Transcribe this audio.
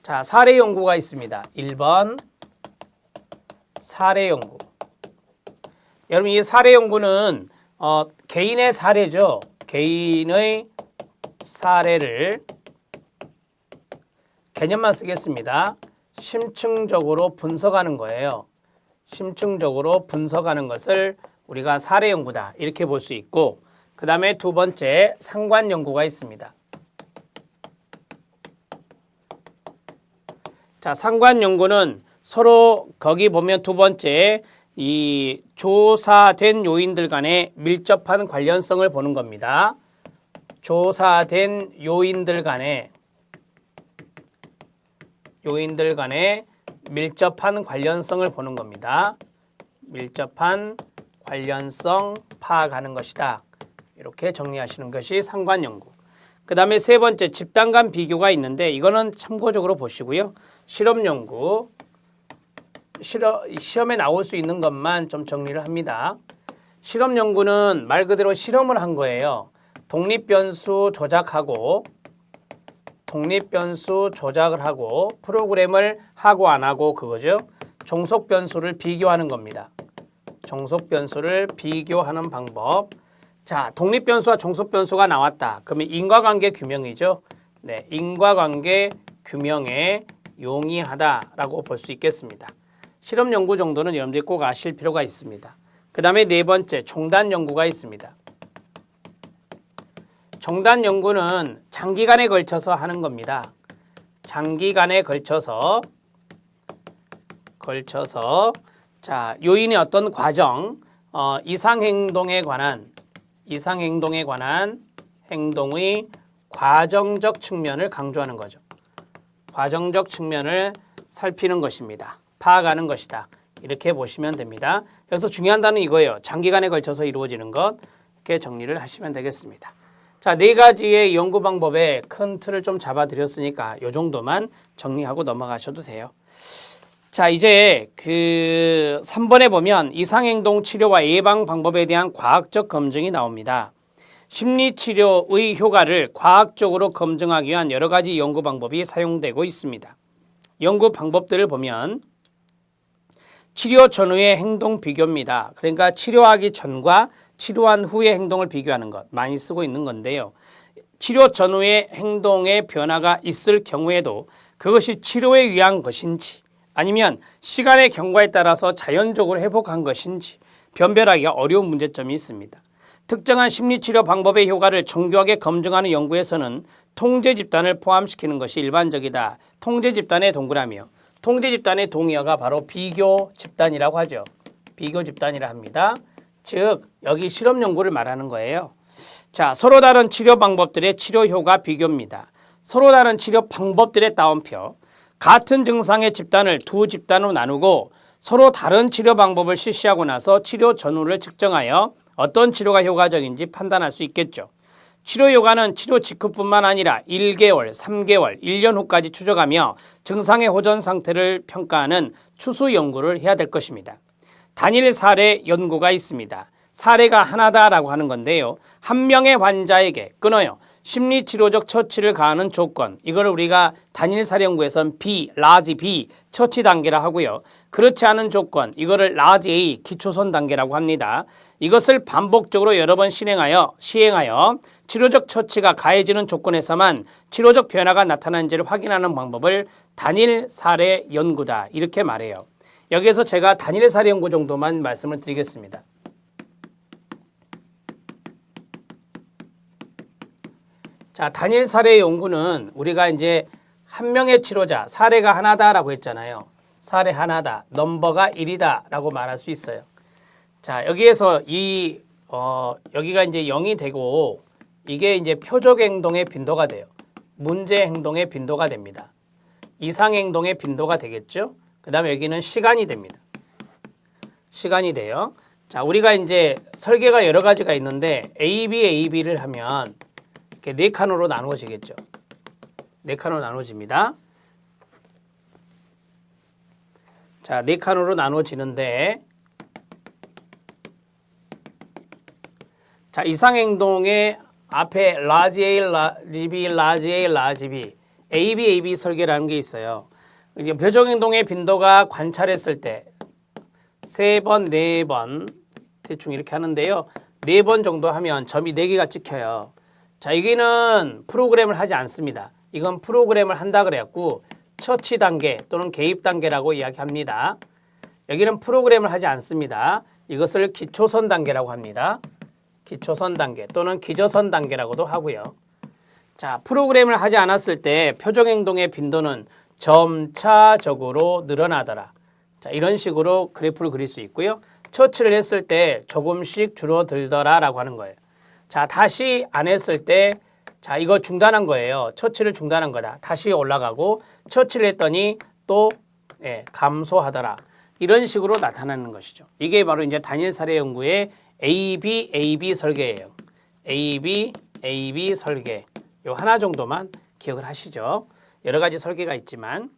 자, 사례 연구가 있습니다. 1번 사례 연구. 여러분 이 사례 연구는 개인의 사례죠. 개인의 사례를 개념만 쓰겠습니다. 심층적으로 분석하는 거예요. 심층적으로 분석하는 것을 우리가 사례 연구다 이렇게 볼 수 있고, 그 다음에 두 번째 상관 연구가 있습니다. 자, 상관 연구는 서로 거기 보면 두 번째 이 조사된 요인들 간의 밀접한 관련성을 보는 겁니다. 조사된 요인들 간의 밀접한 관련성을 보는 겁니다. 밀접한 관련성 파악하는 것이다. 이렇게 정리하시는 것이 상관 연구. 그 다음에 세 번째 집단 간 비교가 있는데 이거는 참고적으로 보시고요. 실험 연구. 시험에 나올 수 있는 것만 좀 정리를 합니다. 실험 연구는 말 그대로 실험을 한 거예요. 독립변수 조작을 하고 프로그램을 하고 안 하고 그거죠. 종속변수를 비교하는 겁니다. 종속변수를 비교하는 방법. 자, 독립변수와 종속변수가 나왔다. 그러면 인과관계 규명이죠. 네, 인과관계 규명에 용이하다라고 볼 수 있겠습니다. 실험 연구 정도는 여러분들이 꼭 아실 필요가 있습니다. 그 다음에 네 번째 총단 연구가 있습니다. 총단 연구는 장기간에 걸쳐서 하는 겁니다. 장기간에 걸쳐서 자, 요인의 어떤 과정, 이상행동에 관한 행동의 과정적 측면을 강조하는 거죠. 과정적 측면을 살피는 것입니다. 파악하는 것이다. 이렇게 보시면 됩니다. 여기서 중요한 단어는 이거예요. 장기간에 걸쳐서 이루어지는 것. 이렇게 정리를 하시면 되겠습니다. 자, 네 가지의 연구 방법에 큰 틀을 좀 잡아드렸으니까 이 정도만 정리하고 넘어가셔도 돼요. 자, 이제 그 3번에 보면 이상행동 치료와 예방 방법에 대한 과학적 검증이 나옵니다. 심리치료의 효과를 과학적으로 검증하기 위한 여러 가지 연구 방법이 사용되고 있습니다. 연구 방법들을 보면 치료 전후의 행동 비교입니다. 그러니까 치료하기 전과 치료한 후의 행동을 비교하는 것 많이 쓰고 있는 건데요. 치료 전후의 행동의 변화가 있을 경우에도 그것이 치료에 의한 것인지 아니면 시간의 경과에 따라서 자연적으로 회복한 것인지 변별하기가 어려운 문제점이 있습니다. 특정한 심리치료 방법의 효과를 정교하게 검증하는 연구에서는 통제 집단을 포함시키는 것이 일반적이다. 통제 집단의 동그라미요. 통제 집단의 동의어가 바로 비교 집단이라고 하죠. 비교 집단이라 합니다. 즉 여기 실험 연구를 말하는 거예요. 자, 서로 다른 치료 방법들의 치료 효과 비교입니다. 서로 다른 치료 방법들의 따옴표. 같은 증상의 집단을 두 집단으로 나누고 서로 다른 치료 방법을 실시하고 나서 치료 전후를 측정하여 어떤 치료가 효과적인지 판단할 수 있겠죠. 치료 효과는 치료 직후뿐만 아니라 1개월, 3개월, 1년 후까지 추적하며 증상의 호전 상태를 평가하는 추수 연구를 해야 될 것입니다. 단일 사례 연구가 있습니다. 사례가 하나다라고 하는 건데요. 한 명의 환자에게 끊어요. 심리치료적 처치를 가하는 조건, 이걸 우리가 단일 사례 연구에서는 B, 라지 B, 처치 단계라 하고요. 그렇지 않은 조건, 이거를 라지 A, 기초선 단계라고 합니다. 이것을 반복적으로 여러 번 시행하여 치료적 처치가 가해지는 조건에서만 치료적 변화가 나타나는지를 확인하는 방법을 단일 사례 연구다. 이렇게 말해요. 여기에서 제가 단일 사례 연구 정도만 말씀을 드리겠습니다. 자, 단일 사례 연구는 우리가 이제 한 명의 치료자, 사례가 하나다라고 했잖아요. 사례 하나다, 넘버가 1이다 라고 말할 수 있어요. 자, 여기에서 여기가 이제 0이 되고 이게 이제 표적 행동의 빈도가 돼요. 문제 행동의 빈도가 됩니다. 이상 행동의 빈도가 되겠죠. 그 다음에 여기는 시간이 됩니다. 시간이 돼요. 자, 우리가 이제 설계가 여러 가지가 있는데 AB를 하면 이렇게 네 칸으로 나누어지겠죠. 네 칸으로 나누어집니다. 자, 네 칸으로 나누어지는데 자, 이상행동의 앞에 라지 A, 라지 B, 라지 A, 라지 B AB 설계라는 게 있어요. 이제 표적행동의 빈도가 관찰했을 때 3번, 4번 대충 이렇게 하는데요. 4번 정도 하면 점이 4개가 찍혀요. 자, 여기는 프로그램을 하지 않습니다. 이건 프로그램을 한다 그래갖고 처치 단계 또는 개입 단계라고 이야기합니다. 여기는 프로그램을 하지 않습니다. 이것을 기초선 단계라고 합니다. 기초선 단계 또는 기저선 단계라고도 하고요. 자, 프로그램을 하지 않았을 때 표적행동의 빈도는 점차적으로 늘어나더라. 자, 이런 식으로 그래프를 그릴 수 있고요. 처치를 했을 때 조금씩 줄어들더라 라고 하는 거예요. 자, 다시 안 했을 때, 자, 이거 중단한 거예요. 처치를 중단한 거다. 다시 올라가고 처치를 했더니 또 감소하더라. 이런 식으로 나타나는 것이죠. 이게 바로 이제 단일 사례 연구의 AB 설계예요. AB 설계. 요 하나 정도만 기억을 하시죠. 여러 가지 설계가 있지만